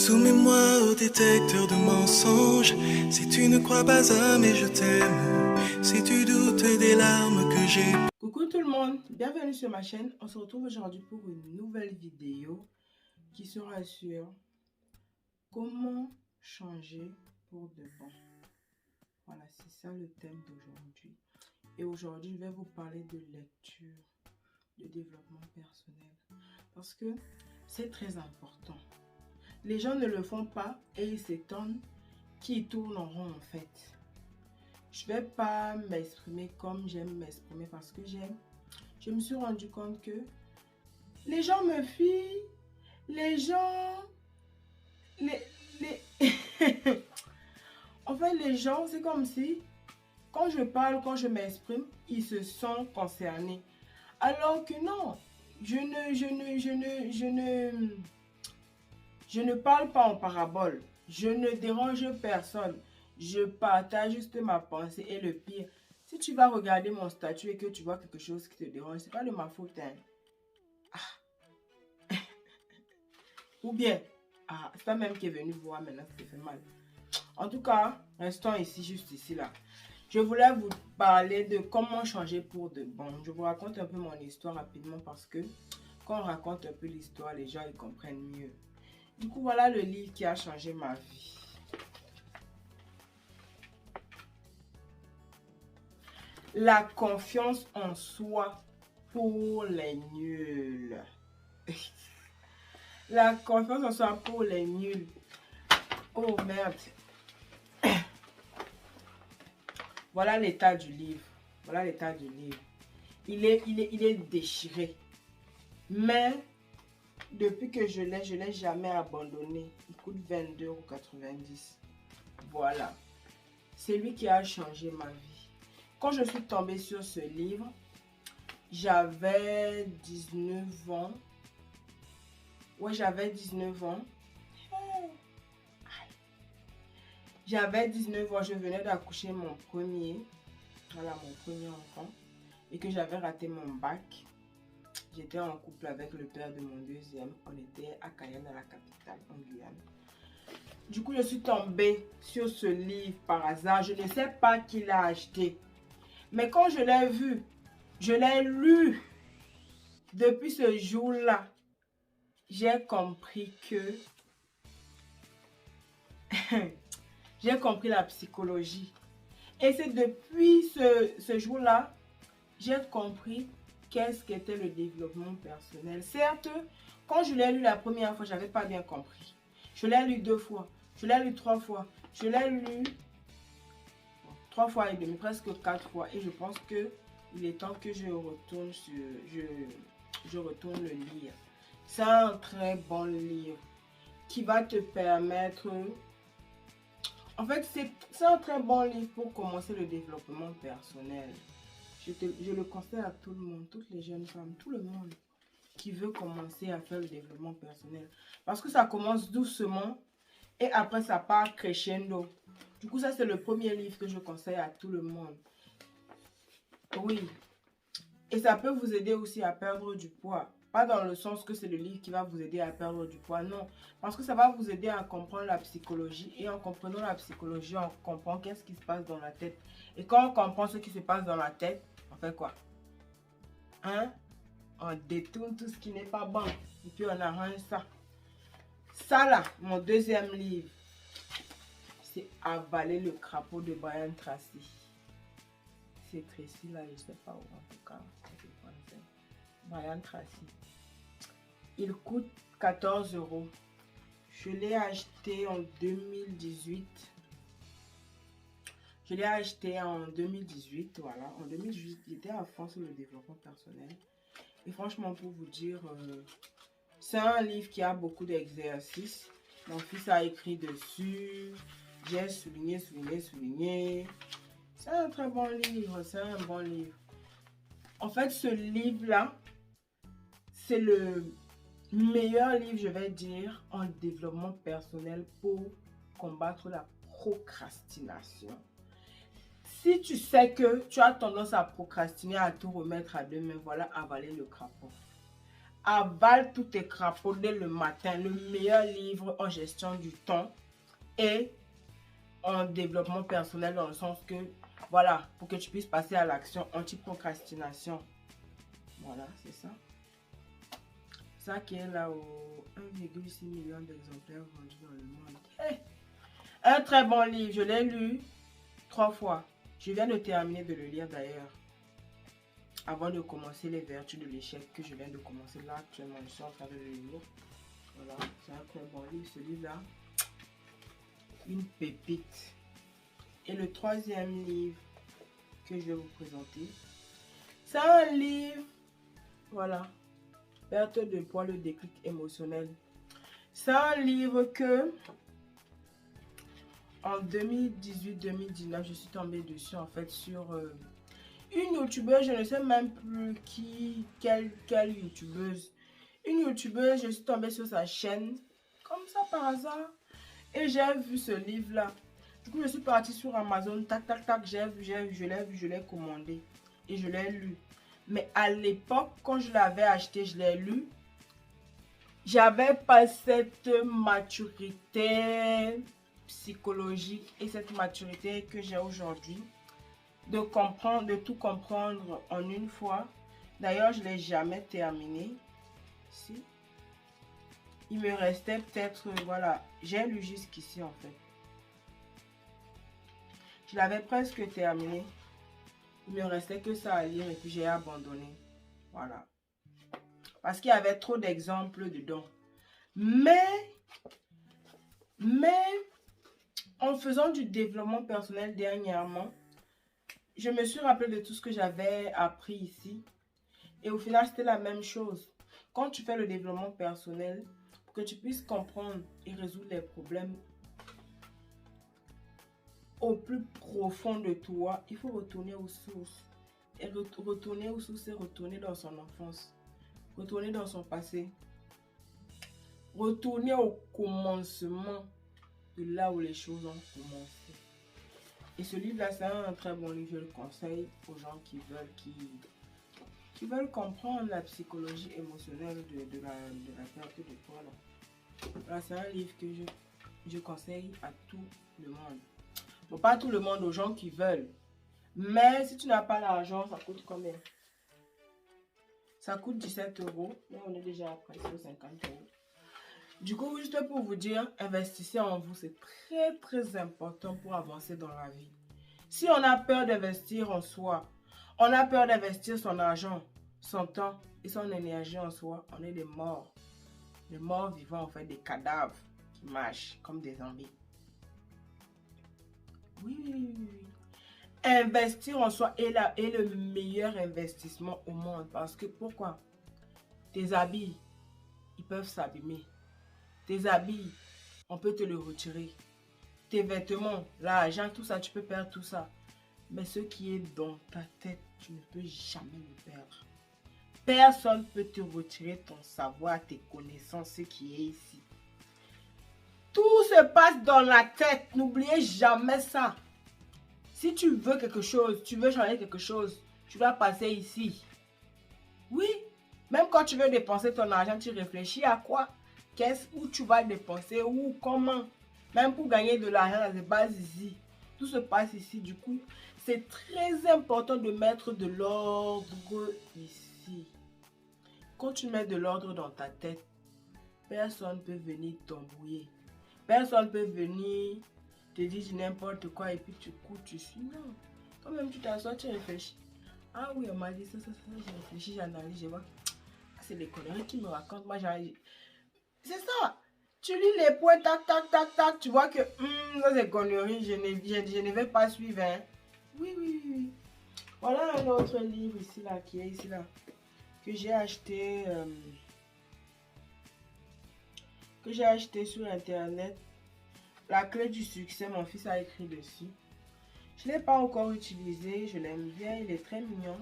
Soumets-moi au détecteur de mensonges. Si tu ne crois pas à mais je t'aime. Si tu doutes des larmes que j'ai. Coucou tout le monde, bienvenue sur ma chaîne. On se retrouve aujourd'hui pour une nouvelle vidéo qui sera sur comment changer pour de bon. Voilà, c'est ça le thème d'aujourd'hui. Et aujourd'hui, je vais vous parler de lecture, de développement personnel. Parce que c'est très important. Les gens ne le font pas et ils s'étonnent qu'ils tournent en rond en fait. Je ne vais pas m'exprimer comme j'aime m'exprimer parce que je me suis rendu compte que les gens me fuient, les gens, en fait les gens c'est comme si quand je parle, quand je m'exprime, ils se sentent concernés. Alors que non, je ne parle pas en parabole, je ne dérange personne, je partage juste ma pensée et le pire, si tu vas regarder mon statut et que tu vois quelque chose qui te dérange, c'est pas de ma faute, hein. Ou bien, c'est pas même qui est venu voir maintenant, ça te fait mal. En tout cas, restons ici, juste ici, là. Je voulais vous parler de comment changer pour de bon. Je vous raconte un peu mon histoire rapidement parce que quand on raconte un peu l'histoire, les gens ils comprennent mieux. Du coup, voilà le livre qui a changé ma vie. La confiance en soi pour les nuls. La confiance en soi pour les nuls. Oh merde. Voilà l'état du livre. Voilà l'état du livre. Il est déchiré. Mais depuis que je l'ai jamais abandonné. Il coûte 22,90 €. Voilà. C'est lui qui a changé ma vie. Quand je suis tombée sur ce livre, j'avais 19 ans. Ouais, j'avais 19 ans. J'avais 19 ans, je venais d'accoucher mon premier enfant et que j'avais raté mon bac. J'étais en couple avec le père de mon deuxième. On était à Cayenne, à la capitale, en Guyane. Du coup, je suis tombée sur ce livre par hasard. Je ne sais pas qui l'a acheté. Mais quand je l'ai vu, je l'ai lu. Depuis ce jour-là, j'ai compris que... j'ai compris la psychologie. Et c'est depuis ce jour-là, j'ai compris qu'est-ce qu'était le développement personnel. Certes, quand je l'ai lu la première fois, je n'avais pas bien compris. Je l'ai lu 2 fois, je l'ai lu 3 fois, je l'ai lu 3 fois et demi, presque 4 fois. Et je pense qu'il est temps que je retourne le lire. C'est un très bon livre qui va te permettre... En fait, c'est un très bon livre pour commencer le développement personnel. Je le conseille à tout le monde, toutes les jeunes femmes, tout le monde qui veut commencer à faire le développement personnel. Parce que ça commence doucement et après ça part crescendo. Du coup, ça c'est le premier livre que je conseille à tout le monde. Oui. Et ça peut vous aider aussi à perdre du poids. Pas dans le sens que c'est le livre qui va vous aider à perdre du poids, non. Parce que ça va vous aider à comprendre la psychologie. Et en comprenant la psychologie, on comprend qu'est-ce qui se passe dans la tête. Et quand on comprend ce qui se passe dans la tête, on fait quoi? Hein? On détourne tout ce qui n'est pas bon. Et puis on arrange ça. Ça là, mon deuxième livre, c'est Avaler le crapaud de Brian Tracy. C'est Tracy là, je ne sais pas où en tout cas. Brian Tracy. Il coûte 14 €. Je l'ai acheté en 2018. Je l'ai acheté en 2018, voilà. En 2018, j'étais à fond sur le développement personnel. Et franchement, pour vous dire, c'est un livre qui a beaucoup d'exercices. Mon fils a écrit dessus. J'ai souligné. C'est un très bon livre, c'est un bon livre. En fait, ce livre-là, c'est le meilleur livre, je vais dire, en développement personnel pour combattre la procrastination. Si tu sais que tu as tendance à procrastiner, à tout remettre à demain, voilà, Avaler le crapaud. Avale tout tes crapauds dès le matin. Le meilleur livre en gestion du temps et en développement personnel dans le sens que, voilà, pour que tu puisses passer à l'action, anti-procrastination. Voilà, c'est ça. Ça qui est là au 1,6 million d'exemplaires vendus dans le monde. Hey! Un très bon livre, je l'ai lu 3 fois. Je viens de terminer de le lire d'ailleurs. Avant de commencer les vertus de l'échec que je viens de commencer là actuellement. Je suis en train de le lire. Voilà, c'est un très bon livre. Celui-là, une pépite. Et le troisième livre que je vais vous présenter, c'est un livre, voilà, perte de poids, le déclic émotionnel. C'est un livre que en 2018-2019, je suis tombée dessus en fait sur une youtubeuse, je ne sais même plus quelle youtubeuse. Une youtubeuse, je suis tombée sur sa chaîne, comme ça par hasard. Et j'ai vu ce livre-là. Du coup, je suis partie sur Amazon, tac, tac, tac, je l'ai commandé. Et je l'ai lu. Mais à l'époque, quand je l'avais acheté, je l'ai lu. J'avais pas cette maturité psychologique et cette maturité que j'ai aujourd'hui. De comprendre, de tout comprendre en une fois. D'ailleurs, je ne l'ai jamais terminé. Si. Il me restait peut-être, voilà, j'ai lu jusqu'ici en fait. Je l'avais presque terminé. Il me restait que ça à lire et puis j'ai abandonné. Voilà. Parce qu'il y avait trop d'exemples dedans. Mais, en faisant du développement personnel dernièrement, je me suis rappelé de tout ce que j'avais appris ici. Et au final, c'était la même chose. Quand tu fais le développement personnel, pour que tu puisses comprendre et résoudre les problèmes au plus profond de toi, il faut retourner aux sources. Et retourner aux sources, c'est retourner dans son enfance. Retourner dans son passé. Retourner au commencement de là où les choses ont commencé. Et ce livre-là, c'est un très bon livre. Je le conseille aux gens qui veulent comprendre la psychologie émotionnelle de la perte de poids. Voilà, c'est un livre que je conseille à tout le monde. Bon, pas tout le monde, aux gens qui veulent. Mais si tu n'as pas l'argent, ça coûte combien? Ça coûte 17 €. Là, on est déjà à presque 50 €. Du coup, juste pour vous dire, investissez en vous. C'est très, très important pour avancer dans la vie. Si on a peur d'investir en soi, on a peur d'investir son argent, son temps et son énergie en soi, on est des morts. Les morts vivants, en fait, des cadavres qui marchent comme des zombies. Oui. Investir en soi est le meilleur investissement au monde. Parce que pourquoi? Tes habits, ils peuvent s'abîmer. Tes habits, on peut te le retirer. Tes vêtements, l'argent, tout ça, tu peux perdre tout ça. Mais ce qui est dans ta tête, tu ne peux jamais le perdre. Personne ne peut te retirer ton savoir, tes connaissances, ce qui est ici. Tout se passe dans la tête. N'oubliez jamais ça. Si tu veux quelque chose, tu veux changer quelque chose, tu dois passer ici. Oui. Même quand tu veux dépenser ton argent, tu réfléchis à quoi? Où tu vas dépenser? Où? Comment? Même pour gagner de l'argent, ça se passe ici. Tout se passe ici. Du coup, c'est très important de mettre de l'ordre ici. Quand tu mets de l'ordre dans ta tête, personne ne peut venir t'embrouiller. Personne ne peut venir te dire n'importe quoi et puis tu cours, tu suis. Non. Quand même tu t'assois, tu réfléchis. Ah oui, on m'a dit ça, j'ai réfléchi, j'analyse, je vois. C'est les conneries qui me racontent. Moi, j'arrive. C'est ça. Tu lis les points, tac, tac, tac, tac. Tu vois que ça c'est conneries, je ne vais pas suivre. Hein. Oui. Voilà un autre livre ici, là, qui est ici, là. Que j'ai acheté. Sur internet. La clé du succès, mon fils a écrit dessus. Je ne l'ai pas encore utilisé, je l'aime bien, il est très mignon.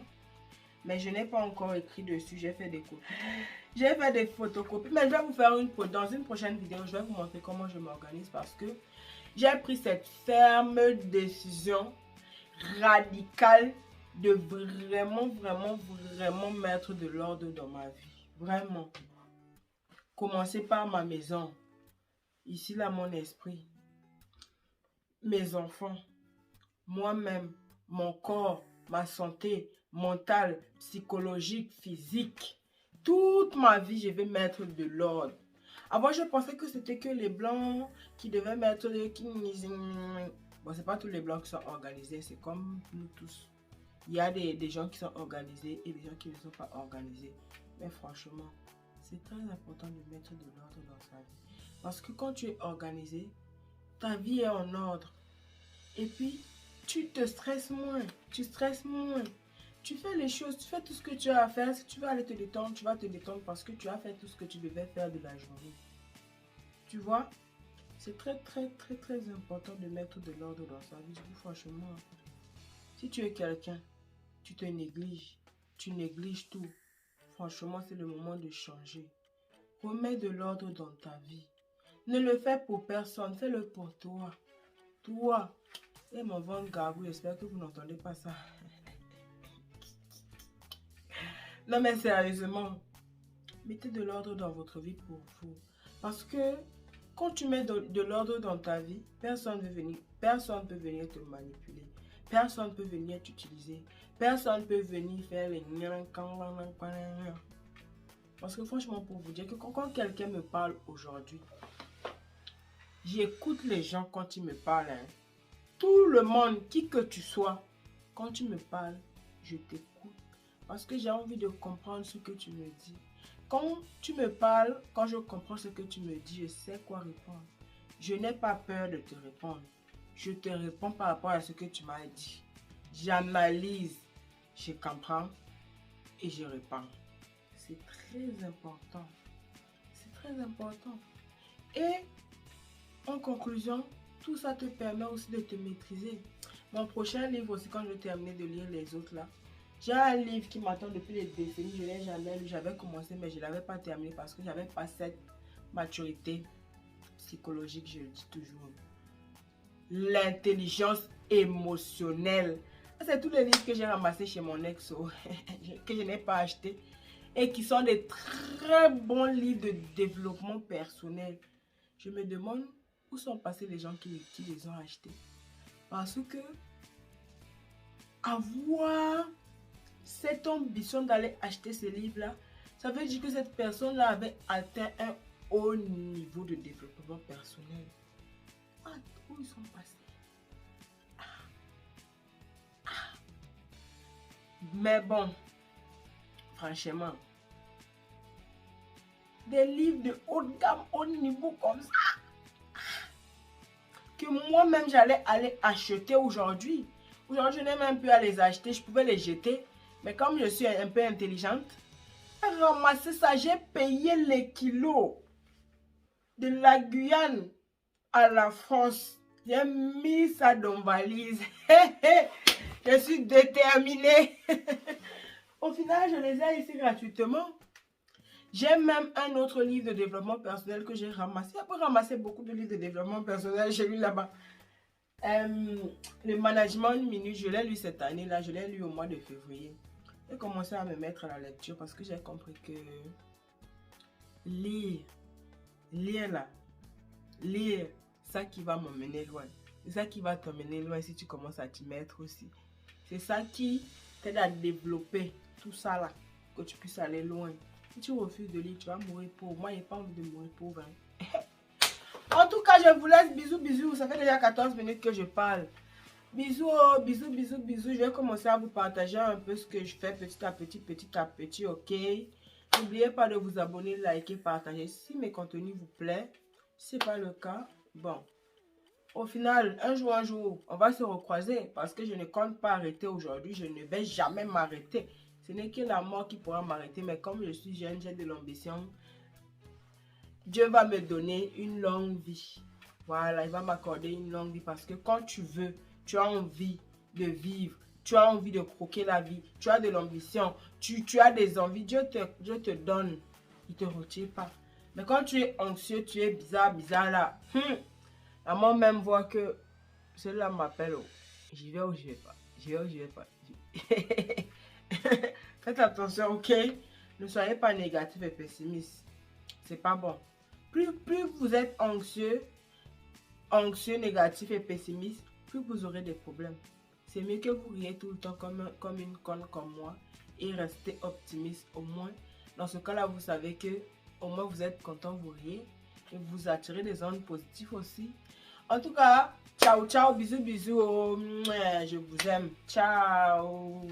Mais je n'ai pas encore écrit dessus, j'ai fait des copies. J'ai fait des photocopies, mais je vais vous faire dans une prochaine vidéo, je vais vous montrer comment je m'organise parce que j'ai pris cette ferme décision radicale de vraiment mettre de l'ordre dans ma vie. Vraiment. Commencez par ma maison. Ici, là, mon esprit. Mes enfants. Moi-même. Mon corps. Ma santé mentale, psychologique, physique. Toute ma vie, je vais mettre de l'ordre. Avant, je pensais que c'était que les blancs qui devaient mettre des... Bon, c'est pas tous les blancs qui sont organisés, c'est comme nous tous. Il y a des gens qui sont organisés et des gens qui ne sont pas organisés. Mais franchement, c'est très important de mettre de l'ordre dans sa vie. Parce que quand tu es organisé, ta vie est en ordre. Et puis, tu te stresses moins. Tu stresses moins. Tu fais les choses, tu fais tout ce que tu as à faire. Si tu veux aller te détendre, tu vas te détendre parce que tu as fait tout ce que tu devais faire de la journée. Tu vois, c'est très important de mettre de l'ordre dans sa vie. Franchement, si tu es quelqu'un, tu te négliges, tu négliges tout. Franchement, c'est le moment de changer. Remets de l'ordre dans ta vie. Ne le fais pour personne, fais-le pour toi. Toi. Et mon ventre gargouille, j'espère que vous n'entendez pas ça. Non mais sérieusement, mettez de l'ordre dans votre vie pour vous. Parce que quand tu mets de l'ordre dans ta vie, personne ne peut venir te manipuler. Personne ne peut venir t'utiliser. Personne ne peut venir faire les... Parce que franchement, pour vous dire que quand quelqu'un me parle aujourd'hui, j'écoute les gens quand ils me parlent. Hein. Tout le monde, qui que tu sois, quand tu me parles, je t'écoute. Parce que j'ai envie de comprendre ce que tu me dis. Quand tu me parles, quand je comprends ce que tu me dis, je sais quoi répondre. Je n'ai pas peur de te répondre. Je te réponds par rapport à ce que tu m'as dit. J'analyse, je comprends et je réponds. C'est très important. C'est très important. Et en conclusion, tout ça te permet aussi de te maîtriser. Mon prochain livre aussi, quand je vais terminer de lire les autres là, j'ai un livre qui m'attend depuis les décennies, je ne l'ai jamais lu, j'avais commencé mais je ne l'avais pas terminé parce que je n'avais pas cette maturité psychologique, je le dis toujours. L'intelligence émotionnelle. C'est tous les livres que j'ai ramassés chez mon ex, que je n'ai pas acheté et qui sont des très bons livres de développement personnel. Je me demande où sont passés les gens qui les ont achetés. Parce que avoir cette ambition d'aller acheter ces livres-là, ça veut dire que cette personne-là avait atteint un haut niveau de développement personnel. Ah, où ils sont passés? Mais bon, franchement, des livres de haut de gamme, haut niveau comme ça, que moi-même j'allais aller acheter aujourd'hui. Aujourd'hui, je n'ai même plus à les acheter, je pouvais les jeter. Mais comme je suis un peu intelligente, j'ai ramassé ça, j'ai payé les kilos de la Guyane à la France. J'ai mis ça dans ma valise. Je suis déterminée. Au final, je les ai ici gratuitement. J'ai même un autre livre de développement personnel que j'ai ramassé. Après ramasser beaucoup de livres de développement personnel, j'ai lu là-bas. Le management minute, je l'ai lu cette année-là, je l'ai lu au mois de février. J'ai commencé à me mettre à la lecture parce que j'ai compris que lire ça qui va m'emmener loin. C'est ça qui va t'emmener loin si tu commences à t'y mettre aussi. C'est ça qui t'aide à développer tout ça là, que tu puisses aller loin. Si tu refuses de lire, tu vas mourir pauvre. Moi, j'ai pas envie de mourir pauvre. Hein. En tout cas, je vous laisse. Bisous, bisous. Ça fait déjà 14 minutes que je parle. Bisous, bisous, bisous, bisous. Je vais commencer à vous partager un peu ce que je fais petit à petit, ok? N'oubliez pas de vous abonner, liker, partager si mes contenus vous plaisent. Si ce n'est pas le cas, bon. Au final, un jour, on va se recroiser parce que je ne compte pas arrêter aujourd'hui. Je ne vais jamais m'arrêter. Ce n'est que la mort qui pourra m'arrêter. Mais comme je suis jeune, j'ai de l'ambition. Dieu va me donner une longue vie. Voilà, il va m'accorder une longue vie parce que quand tu veux, tu as envie de vivre, tu as envie de croquer la vie, tu as de l'ambition, tu as des envies, Dieu te donne, il ne te retire pas. Mais quand tu es anxieux, tu es bizarre là, la mort même voit que celui-là m'appelle, j'y vais ou je vais pas, j'y vais ou je vais pas. Faites attention, ok? Ne soyez pas négatif et pessimiste. C'est pas bon. Plus vous êtes anxieux, négatif et pessimiste, plus vous aurez des problèmes. C'est mieux que vous riez tout le temps comme une conne comme moi et restez optimiste au moins. Dans ce cas-là, vous savez que au moins vous êtes content, vous riez et vous attirez des ondes positives aussi. En tout cas, ciao, ciao, bisous, bisous. Je vous aime. Ciao.